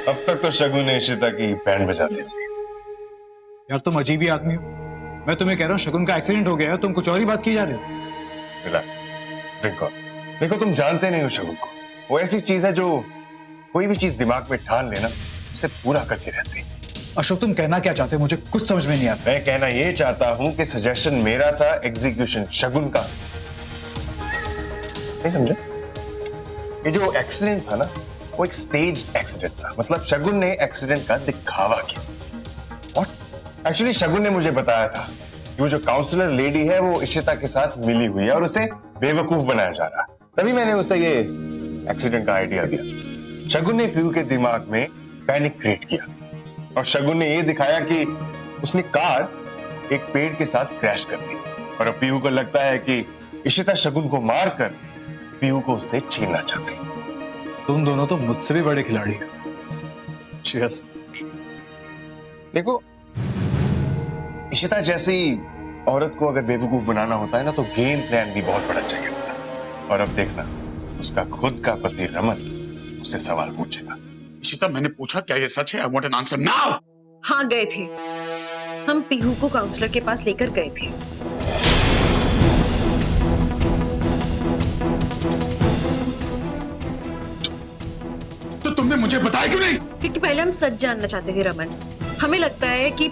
अब तक तो शगुन ने इशिता की बैंड बजाती थी। यार तुम अजीब ही आदमी हो। मैं तुम्हें कह रहा हूँ शगुन का एक्सीडेंट हो गया है, तुम कुछ और ही बात की जा रहे हो। Relax, drink on. देखो तुम जानते नहीं हो शगुन को, वो ऐसी चीज है जो कोई भी चीज दिमाग में ठान लेना उसे पूरा करके रहती है। अशोक तुम कहना क्या चाहते हो, मुझे कुछ समझ में नहीं आता। मैं कहना ये चाहता हूं कि सजेशन मेरा था, एग्जीक्यूशन शगुन का। नहीं समझे? ये जो एक्सीडेंट था ना, वो एक स्टेज एक्सीडेंट था। मतलब शगुन ने एक्सीडेंट का दिखावा किया। और एक्चुअली शगुन ने मुझे बताया था कि वो जो काउंसलर लेडी है वो इशिता के साथ मिली हुई है और उसे बेवकूफ बनाया जा रहा है। तभी मैंने उसे ये एक्सीडेंट का आइडिया दिया। शगुन ने पीयू के दिमाग में पैनिक क्रिएट किया और शगुन ने ये दिखाया कि उसने कार एक पेड़ के साथ क्रैश कर दी। और अब पीयू को लगता है कि इशिता शगुन को मारकर पीयू को उससे छीनना चाहती। तुम दोनों तो मुझसे भी बड़े खिलाड़ी हो। Cheers। देखो, इशिता जैसी औरत को अगर बेवकूफ बनाना होता है ना, तो गेम प्लान भी बहुत बड़ा चाहिए होता है। और अब देखना, उसका खुद का पति रमन उससे सवाल पूछेगा। इशिता, मैंने पूछा क्या ये सच है? I want an answer now. हाँ गए थे, हम पीहू को काउंसलर के पास लेकर गए थे। तो तुमने मुझे बताया क्यों नहीं? क्योंकि पहले हम सच जानना चाहते थे रमन। हमें लगता है कि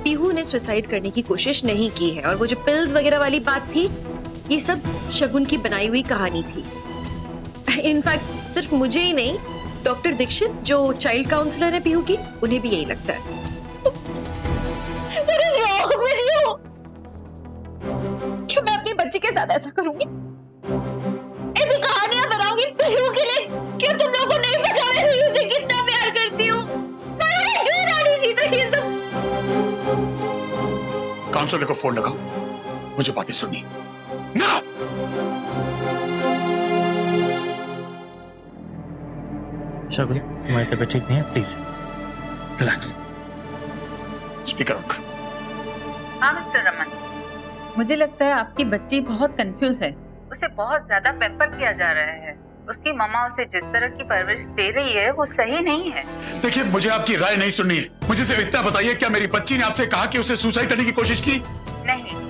पीहू ने सुसाइड करने की कोशिश नहीं की है और वो जो पिल्स वगैरह वाली बात थी, ये सब शगुन की बनाई हुई कहानी थी। इनफैक्ट सिर्फ मुझे ही नहीं, डॉक्टर दीक्षित जो चाइल्ड काउंसलर है पीहू की, उन्हें भी यही लगता है। What is wrong with you? क्या मैं अपनी बच्ची के साथ ऐसा करूंगी? ऐसी कहानियां बनाऊंगी पीहू के लिए? क्या तुम लोगों को नहीं पता मैं पीहू से कितना प्यार करती हूँ? मैं क्यों रानी सीता ये सब? काउंसलर को फोन लगाओ, मुझे बातें सुननी ना। शगुन, तुम्हारी तबीयत ठीक नहीं है, प्लीज रिलैक्स। स्पीकर ऑन कर। हाँ मिस्टर रमन, मुझे लगता है आपकी बच्ची बहुत कंफ्यूज है। उसे बहुत ज्यादा पैम्पर किया जा रहा है। उसकी मम्मा उसे जिस तरह की परवरिश दे रही है वो सही नहीं है। देखिए, मुझे आपकी राय नहीं सुननी है। मुझे सिर्फ इतना बताइए, क्या मेरी बच्ची ने आपसे कहा कि उसे सुसाइड करने की कोशिश की? नहीं।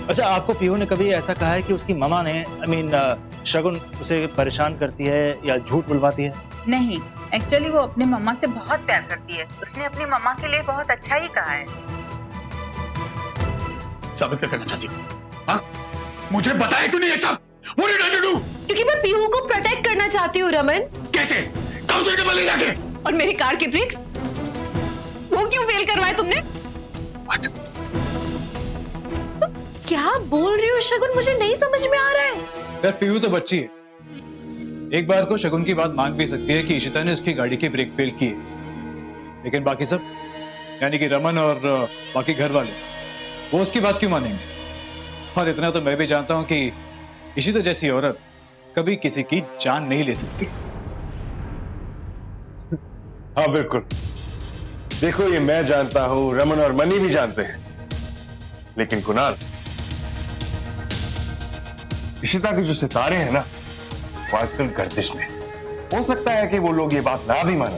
अच्छा, आपको पीहू ने कभी ऐसा कहा है कि उसकी ममा ने शगुन उसे परेशान करती है या झूठ बुलवाती है? नहीं, एक्चुअली वो अपने मम्मा से बहुत प्यार करती है। उसने अपनी मम्मा के लिए बहुत अच्छा ही कहा है। साबित क्या करना चाहती हूँ? हाँ? मुझे बताया क्यों नहीं ये सब? What did I do? क्योंकि मैं पीहू को प्रोटेक्ट करना चाहती हूँ रमन। कैसे? काउंसलर के पास ले जाके? और मेरी कार के ब्रेक्स वो क्यों फेल करवाए तुमने? What? क्या बोल रही हो शगुन, मुझे नहीं समझ में आ रहा है। यार पीहू तो बच्ची है, एक बार को शगुन की बात मांग भी सकती है कि इशिता ने उसकी गाड़ी की ब्रेक फेल की है। लेकिन बाकी सब, यानी कि रमन और बाकी घर वाले, वो उसकी बात क्यों मानेंगे? और इतना तो मैं भी जानता हूं कि इशिता जैसी औरत कभी किसी की जान नहीं ले सकती। हाँ बिल्कुल, देखो ये मैं जानता हूं, रमन और मनी भी जानते हैं, लेकिन कुणाल, इशिता के जो सितारे हैं ना, वो आजकल गर्दिश में। हो सकता है कि वो लोग ये बात ना भी माने,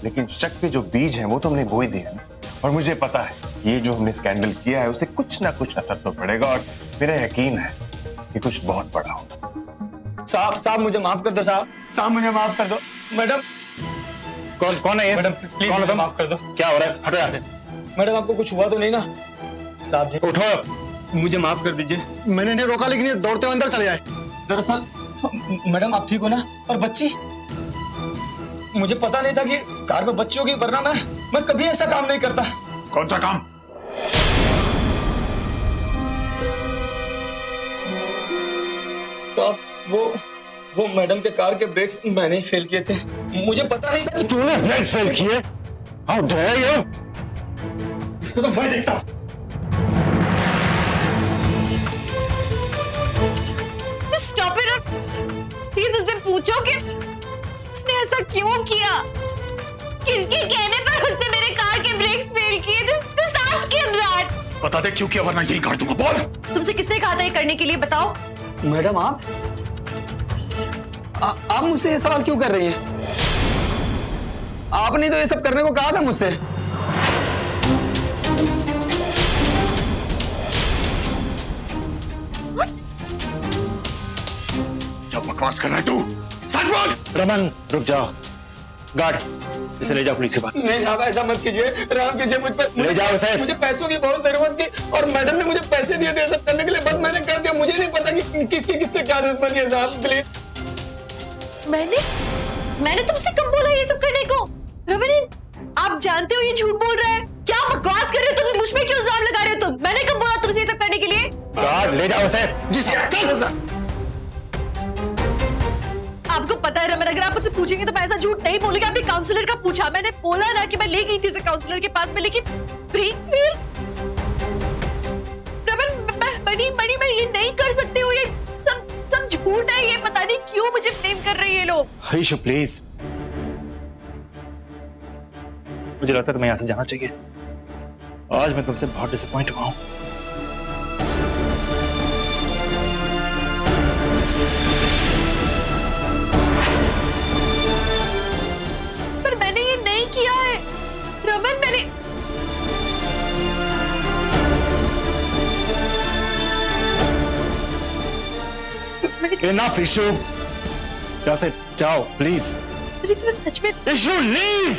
लेकिन शक के जो बीज हैं वो तो हमने बोई दिए हैं। और मुझे पता है ये जो हमने स्कैंडल किया है उससे कुछ ना कुछ असर तो पड़ेगा, और मेरा यकीन है कि कुछ बहुत बड़ा होगा। साहब मुझे माफ कर दो साहब मुझे माफ कर दो। मैडम, कौन है ये? मैडम प्लीज मुझे माफ कर दो। क्या हो रहा है? हटो यहाँ से। मैडम, आपको कुछ हुआ तो नहीं ना? साहब जी, उठो, मुझे माफ कर दीजिए। मैंने इन्हें रोका लेकिन ये दौड़ते हुए अंदर चले आए। दरअसल मैडम आप ठीक हो ना? और बच्ची, मुझे पता नहीं था कि कार में बच्ची होगी, वरना मैं कभी ऐसा काम नहीं करता। कौन सा काम? साहब, वो मैडम के कार के ब्रेक्स मैंने ही फेल किए थे। मुझे पता नहीं। तूने ब्रेक्स फेल किए? How dare you! इसको तो मैं देखता हूं। स्टॉप इट, प्लीज उससे पूछो कि उसने ऐसा क्यों किया। किसके कहने पर उसने मेरे कार के ब्रेक्स फेल किए? Just ask him that. बता दे क्यों किया, वरना यही काट दूंगा। बोल। तुमसे किसने कहा था ये करने के लिए, बताओ। मैडम, आप मुझसे ये सवाल क्यों कर रही हैं? आपने तो ये सब करने को कहा था मुझसे। क्या बकवास कर रहा है तू? सच बोल। रमन रुक जाओ, गार्ड इसे ले जाओ पुलिस के पास। नहीं साहब, ऐसा मत कीजिए, रहम कीजिए मुझ पर। ले जाओ साहब। मुझे पैसों की बहुत जरूरत थी और मैडम ने मुझे पैसे दिए थे सब करने के लिए, बस मैंने कर दिया। मुझे नहीं पता कि किसकी किससे क्या दुश्मनी है साहब, प्लीज। मैंने तुमसे कब बोला ये सब करने को? रमन, आप जानते हो ये झूठ बोल रहा है। क्या बकवास कर रहे हो तुम? मुझ पे क्यों इल्जाम लगा रहे हो तुम? मैंने कब बोला तुमसे ये सब करने के लिए? गार्ड ले जाओ साहब। जी साहब। आपको पता है रमन, अगर आप मुझसे पूछेंगे तो मैं ऐसा झूठ नहीं बोलूंगी। आपने काउंसलर का पूछा, मैंने बोला ना कि मैं ले गई थी उसे काउंसलर के पास में, लेकिन ब्रेक फेल। रमन, बड़ी मैं ये नहीं कर सकती हूँ। ये सब झूठ है। ये पता नहीं क्यों मुझे ब्लेम कर रहे हैं ये लोग। ईशु प्लीज, मुझे लगता है तुम्हें यहां से जाना चाहिए। आज मैं तुमसे बहुत डिसअपॉइंट हुआ हूं। पर मैंने ये नहीं किया है रमन। Enough, ईशु, यहाँ से जाओ प्लीज। तुम्हें सच में ईशु लीव।